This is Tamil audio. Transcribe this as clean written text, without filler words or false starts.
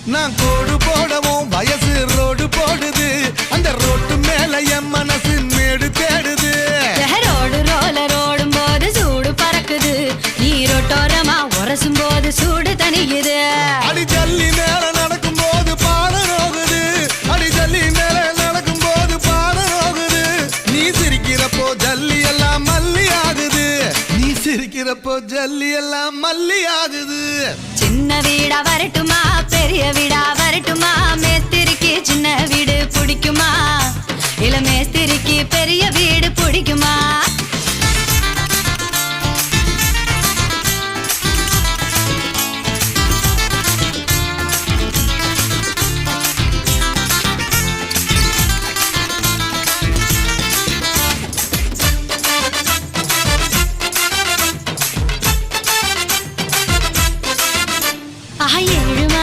நான் கோடு போடவும் வயசு ரோடு போடுது அந்த ரோட்டு மேல என் மனசு மேடு தேடுது ரோடு ரோலர் ஓடும் போது சூடு பறக்குது நீ ரோட்டோரமா உரசும் போது சூடு தணியுது அடி ஜல்லி மேல நடக்கும் போது பாட நோகுது அடி ஜல்லி மேல நடக்கும் போது பாட நோகுது நீ சிரிக்கிறப்போ ஜல்லி எல்லாம் மல்லி ஆகுது நீ சிரிக்கிறப்போ ஜல்லி எல்லாம் மல்லி ஆகுது சின்ன வீடா வரட்டுமா பெரிய வீடா வரட்டுமா மேஸ்திரிக்கு சின்ன வீடு பிடிக்குமா இல்ல மேஸ்திரிக்கு பெரிய வீடு பிடிக்குமா